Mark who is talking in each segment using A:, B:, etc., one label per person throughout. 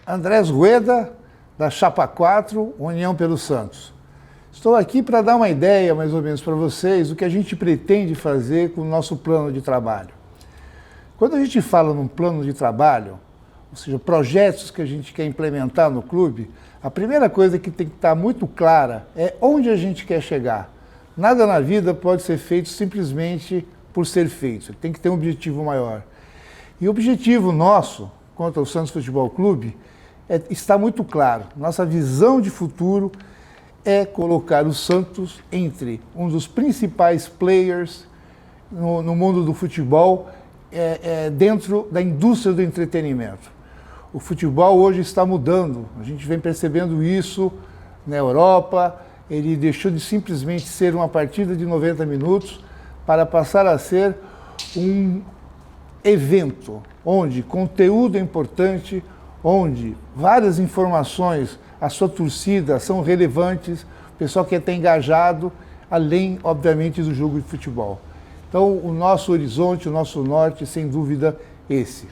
A: Andrés Rueda, da Chapa 4, União pelos Santos. Estou aqui para dar uma ideia, mais ou menos, para vocês, do que a gente pretende fazer com o nosso plano de trabalho. Quando a gente fala num plano de trabalho, ou seja, projetos que a gente quer implementar no clube, a primeira coisa que tem que estar muito clara é onde a gente quer chegar. Nada na vida pode ser feito simplesmente por ser feito, tem que ter um objetivo maior. E o objetivo nosso, quanto ao Santos Futebol Clube, está muito claro. Nossa visão de futuro é colocar o Santos entre um dos principais players no mundo do futebol, dentro da indústria do entretenimento. O futebol hoje está mudando, a gente vem percebendo isso na Europa, ele deixou de simplesmente ser uma partida de 90 minutos para passar a ser um evento onde conteúdo é importante, onde várias informações, a sua torcida são relevantes, o pessoal quer estar engajado, além, obviamente, do jogo de futebol. Então, o nosso horizonte, o nosso norte, sem dúvida, esse.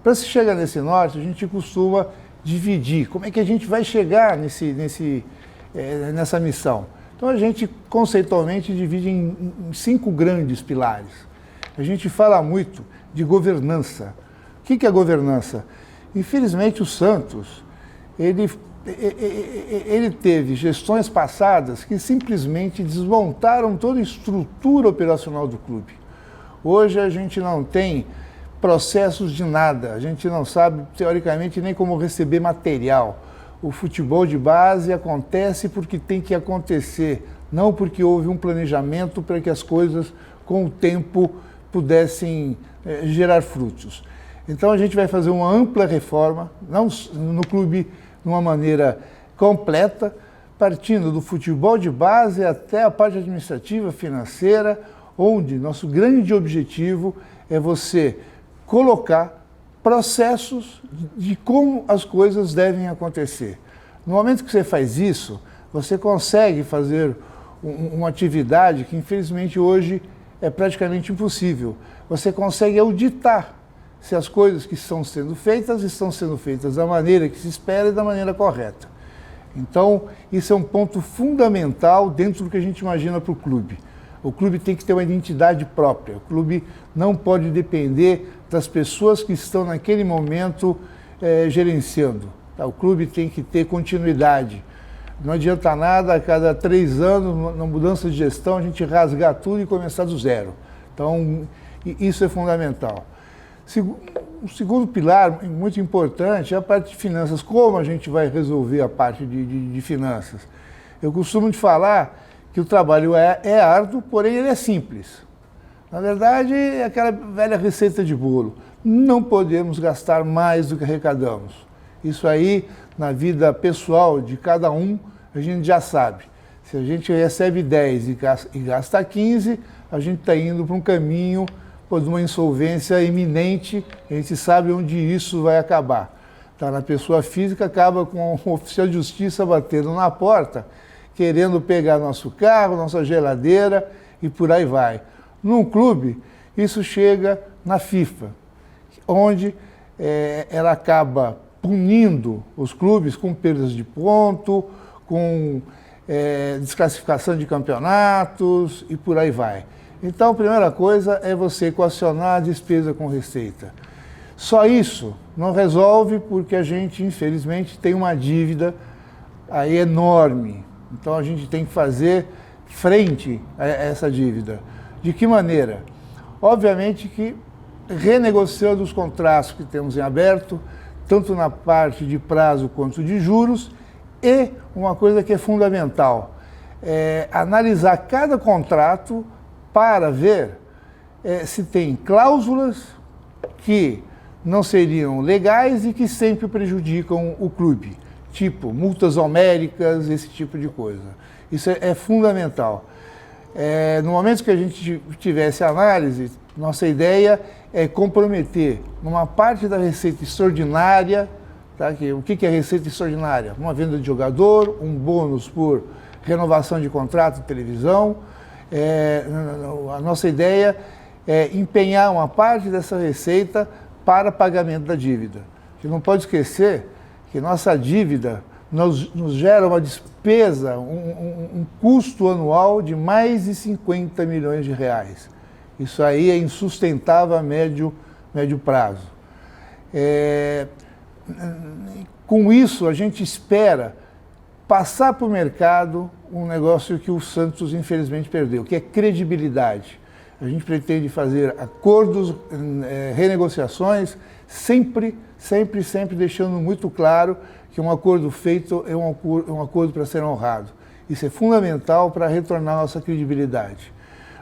A: Para se chegar nesse norte, a gente costuma dividir. Como é que a gente vai chegar nessa missão? Então, a gente, conceitualmente, divide em 5 grandes pilares. A gente fala muito de governança. O que é governança? Infelizmente, o Santos, ele teve gestões passadas que simplesmente desmontaram toda a estrutura operacional do clube. Hoje a gente não tem processos de nada, a gente não sabe, teoricamente, nem como receber material. O futebol de base acontece porque tem que acontecer, não porque houve um planejamento para que as coisas, com o tempo, pudessem gerar frutos. Então a gente vai fazer uma ampla reforma, não no clube de uma maneira completa, partindo do futebol de base até a parte administrativa, financeira, onde nosso grande objetivo é você colocar processos de como as coisas devem acontecer. No momento que você faz isso, você consegue fazer uma atividade que, infelizmente, hoje é praticamente impossível. Você consegue auditar se as coisas que estão sendo feitas da maneira que se espera e da maneira correta. Então, isso é um ponto fundamental dentro do que a gente imagina para o clube. O clube tem que ter uma identidade própria. O clube não pode depender das pessoas que estão naquele momento gerenciando. Tá? O clube tem que ter continuidade. Não adianta nada a cada 3 anos, na mudança de gestão, a gente rasgar tudo e começar do zero. Então, isso é fundamental. O segundo pilar, muito importante, é a parte de finanças. Como a gente vai resolver a parte de finanças? Eu costumo falar que o trabalho é árduo, porém ele é simples. Na verdade, é aquela velha receita de bolo. Não podemos gastar mais do que arrecadamos. Isso aí, na vida pessoal de cada um, a gente já sabe. Se a gente recebe 10 e gasta 15, a gente está indo para um caminho de uma insolvência iminente, a gente sabe onde isso vai acabar. Tá? Na pessoa física, acaba com um oficial de justiça batendo na porta, querendo pegar nosso carro, nossa geladeira e por aí vai. Num clube, isso chega na FIFA, onde ela acaba punindo os clubes com perdas de ponto, com desclassificação de campeonatos e por aí vai. Então, a primeira coisa é você equacionar a despesa com receita. Só isso não resolve porque a gente, infelizmente, tem uma dívida aí enorme. Então, a gente tem que fazer frente a essa dívida. De que maneira? Obviamente que renegociando os contratos que temos em aberto, tanto na parte de prazo quanto de juros, e uma coisa que é fundamental, analisar cada contrato para ver se tem cláusulas que não seriam legais e que sempre prejudicam o clube, tipo multas homéricas, esse tipo de coisa. Isso é fundamental. No momento que a gente tivesse análise, nossa ideia é comprometer numa parte da receita extraordinária, tá? O que é receita extraordinária? Uma venda de jogador, um bônus por renovação de contrato de televisão. A nossa ideia é empenhar uma parte dessa receita para pagamento da dívida. A gente não pode esquecer que nossa dívida nos gera uma despesa, um custo anual de mais de 50 milhões de reais. Isso aí é insustentável a médio prazo. Com isso, a gente espera passar para o mercado um negócio que o Santos, infelizmente, perdeu, que é credibilidade. A gente pretende fazer acordos, renegociações, sempre deixando muito claro que um acordo feito é um acordo para ser honrado. Isso é fundamental para retornar a nossa credibilidade.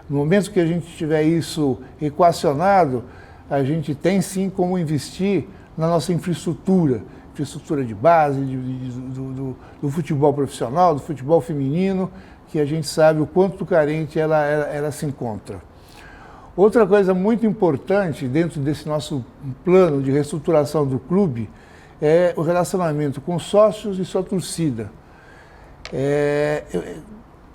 A: No momento que a gente tiver isso equacionado, a gente tem sim como investir na nossa infraestrutura de base, do futebol profissional, do futebol feminino, que a gente sabe o quanto carente ela se encontra. Outra coisa muito importante dentro desse nosso plano de reestruturação do clube é o relacionamento com sócios e sua torcida.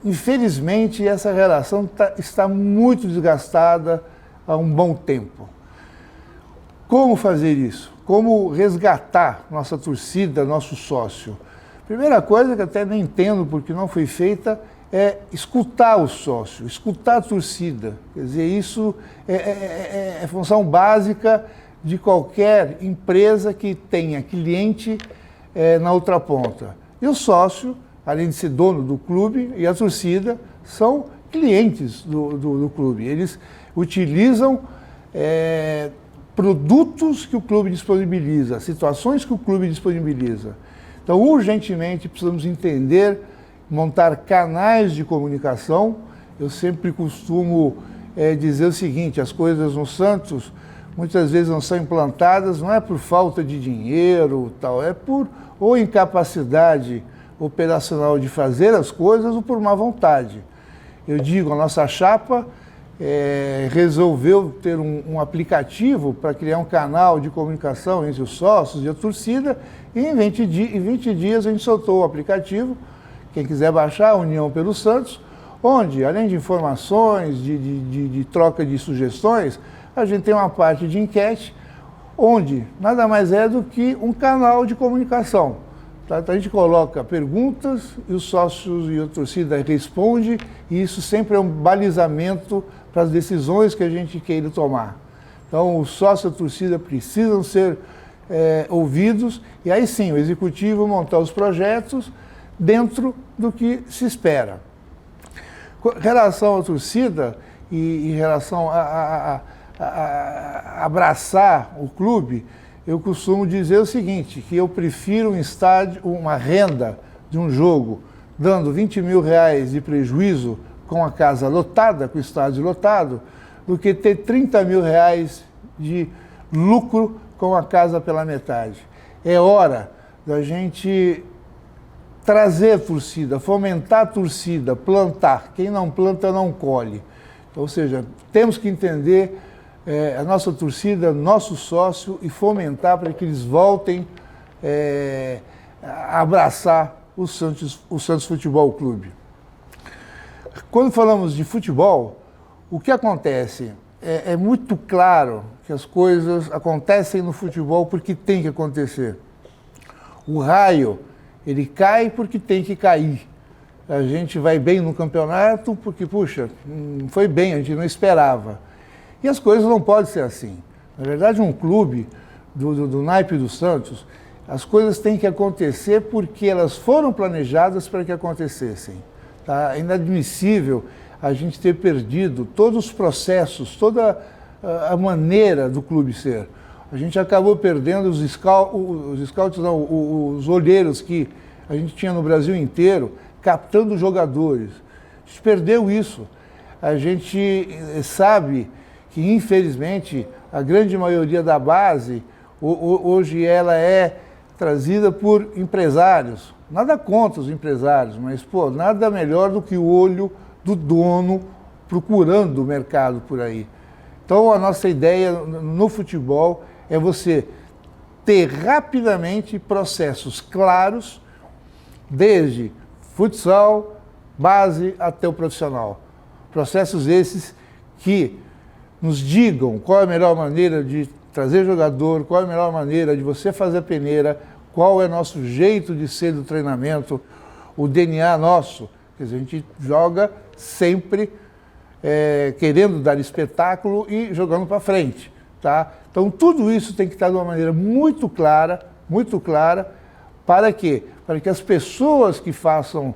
A: Infelizmente, essa relação está muito desgastada há um bom tempo. Como fazer isso? Como resgatar nossa torcida, nosso sócio? Primeira coisa que até nem entendo porque não foi feita é escutar o sócio, escutar a torcida. Quer dizer, isso é função básica de qualquer empresa que tenha cliente na outra ponta. E o sócio, além de ser dono do clube, e a torcida são clientes do clube. Eles utilizam produtos que o clube disponibiliza, situações que o clube disponibiliza. Então, urgentemente, precisamos entender, montar canais de comunicação. Eu sempre costumo dizer o seguinte, as coisas no Santos muitas vezes não são implantadas, não é por falta de dinheiro, tal, é por ou incapacidade operacional de fazer as coisas ou por má vontade. Eu digo, a nossa chapa resolveu ter um aplicativo para criar um canal de comunicação entre os sócios e a torcida, e em 20 dias a gente soltou o aplicativo. Quem quiser baixar, União pelo Santos, onde, além de informações, de troca de sugestões, a gente tem uma parte de enquete, onde nada mais é do que um canal de comunicação. Tá? Então a gente coloca perguntas e os sócios e a torcida respondem, e isso sempre é um balizamento para as decisões que a gente queira tomar. Então os sócios e a torcida precisam ser ouvidos, e aí sim o executivo montar os projetos dentro do que se espera. Com relação à torcida e em relação a abraçar o clube, eu costumo dizer o seguinte, que eu prefiro um estádio, uma renda de um jogo, dando 20 mil reais de prejuízo com a casa lotada, com o estádio lotado, do que ter 30 mil reais de lucro com a casa pela metade. É hora da gente trazer a torcida, fomentar a torcida, plantar. Quem não planta não colhe. Então, ou seja, temos que entender a nossa torcida, nosso sócio, e fomentar para que eles voltem a abraçar o Santos Futebol Clube. Quando falamos de futebol, o que acontece? É muito claro que as coisas acontecem no futebol porque tem que acontecer. O raio, ele cai porque tem que cair. A gente vai bem no campeonato porque, puxa, foi bem, a gente não esperava. E as coisas não podem ser assim. Na verdade, um clube do naipe do Santos, as coisas têm que acontecer porque elas foram planejadas para que acontecessem. Tá? É inadmissível a gente ter perdido todos os processos, toda a maneira do clube ser. A gente acabou perdendo os scouts, não, os olheiros que a gente tinha no Brasil inteiro, captando jogadores. A gente perdeu isso. A gente sabe que, infelizmente, a grande maioria da base, hoje ela é trazida por empresários. Nada contra os empresários, mas, pô, nada melhor do que o olho do dono procurando o mercado por aí. Então, a nossa ideia no futebol é você ter rapidamente processos claros, desde futsal, base até o profissional. Processos esses que nos digam qual é a melhor maneira de trazer jogador, qual é a melhor maneira de você fazer a peneira, qual é nosso jeito de ser do treinamento, o DNA nosso. Quer dizer, a gente joga sempre querendo dar espetáculo e jogando para frente, tá? Então tudo isso tem que estar de uma maneira muito clara, para quê? Para que as pessoas que façam,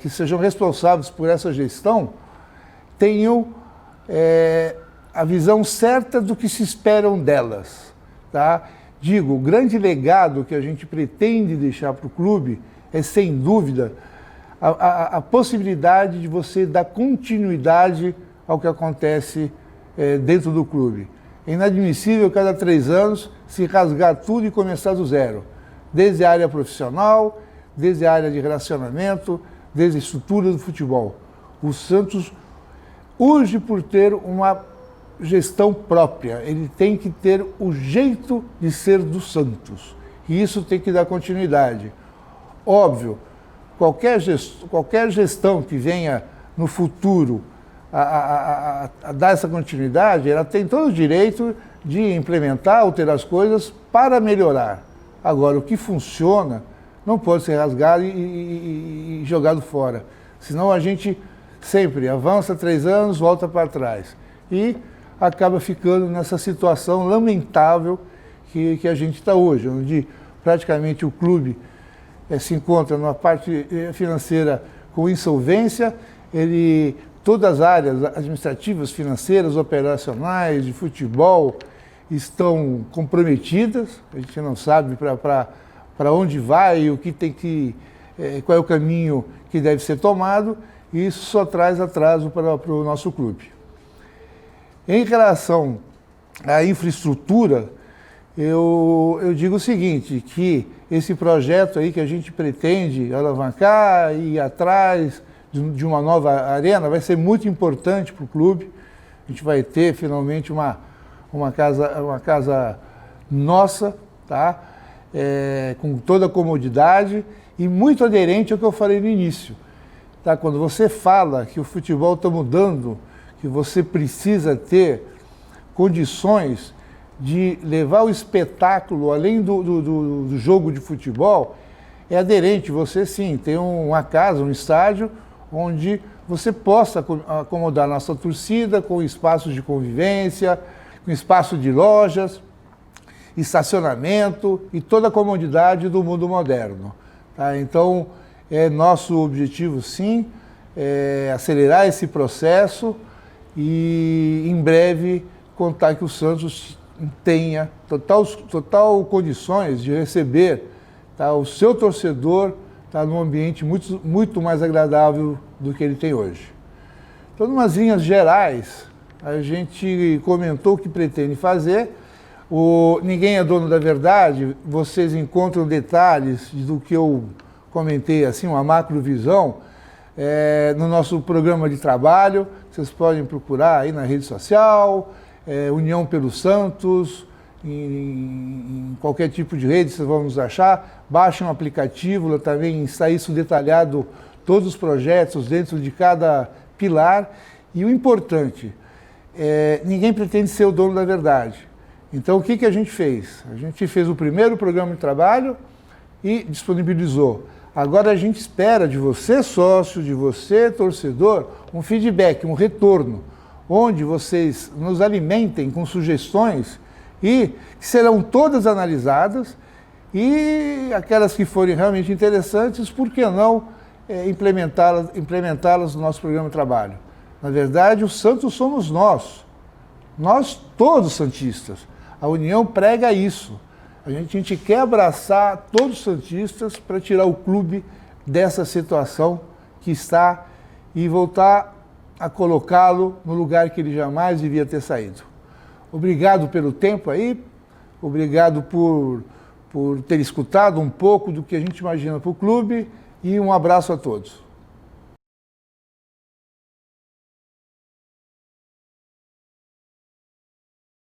A: que sejam responsáveis por essa gestão, tenham a visão certa do que se esperam delas, tá? Digo, o grande legado que a gente pretende deixar para o clube é, sem dúvida, a possibilidade de você dar continuidade ao que acontece dentro do clube. É inadmissível, cada 3 anos, se rasgar tudo e começar do zero. Desde a área profissional, desde a área de relacionamento, desde a estrutura do futebol. O Santos urge por ter uma gestão própria. Ele tem que ter o jeito de ser do Santos. E isso tem que dar continuidade. Óbvio, qualquer gestão que venha no futuro a dar essa continuidade, ela tem todo o direito de implementar, alterar as coisas para melhorar. Agora, o que funciona não pode ser rasgado e jogado fora. Senão a gente sempre avança 3 anos, volta para trás. E acaba ficando nessa situação lamentável que a gente está hoje, onde praticamente o clube se encontra numa parte financeira com insolvência, todas as áreas administrativas, financeiras, operacionais, de futebol, estão comprometidas, a gente não sabe para onde vai, o que tem qual é o caminho que deve ser tomado, e isso só traz atraso para o nosso clube. Em relação à infraestrutura, eu digo o seguinte, que esse projeto aí que a gente pretende alavancar e ir atrás de uma nova arena vai ser muito importante para o clube. A gente vai ter finalmente uma casa nossa, tá? Com toda a comodidade e muito aderente ao que eu falei no início. Tá? Quando você fala que o futebol está mudando, que você precisa ter condições de levar o espetáculo além do jogo de futebol, é aderente. Você sim tem uma casa, um estádio, onde você possa acomodar a nossa torcida com espaços de convivência, com espaço de lojas, estacionamento e toda a comodidade do mundo moderno. Tá? Então, é nosso objetivo sim, acelerar esse processo e em breve contar que o Santos tenha total condições de receber, tá, o seu torcedor, tá, num ambiente muito mais agradável do que ele tem hoje. Então, em umas linhas gerais, a gente comentou o que pretende fazer. Ninguém é dono da verdade, vocês encontram detalhes do que eu comentei, assim, uma macrovisão, no nosso programa de trabalho. Vocês podem procurar aí na rede social, União pelo Santos, em qualquer tipo de rede vocês vão nos achar. Baixem um aplicativo, lá também está isso detalhado, todos os projetos dentro de cada pilar. E o importante, ninguém pretende ser o dono da verdade. Então o que a gente fez? A gente fez o primeiro programa de trabalho e disponibilizou. Agora a gente espera de você, sócio, de você, torcedor, um feedback, um retorno, onde vocês nos alimentem com sugestões e que serão todas analisadas e aquelas que forem realmente interessantes, por que não implementá-las no nosso programa de trabalho. Na verdade, o Santos somos nós todos santistas. A União prega isso. A gente quer abraçar todos os santistas para tirar o clube dessa situação que está e voltar a colocá-lo no lugar que ele jamais devia ter saído. Obrigado pelo tempo aí, obrigado por ter escutado um pouco do que a gente imagina para o clube e um abraço a todos.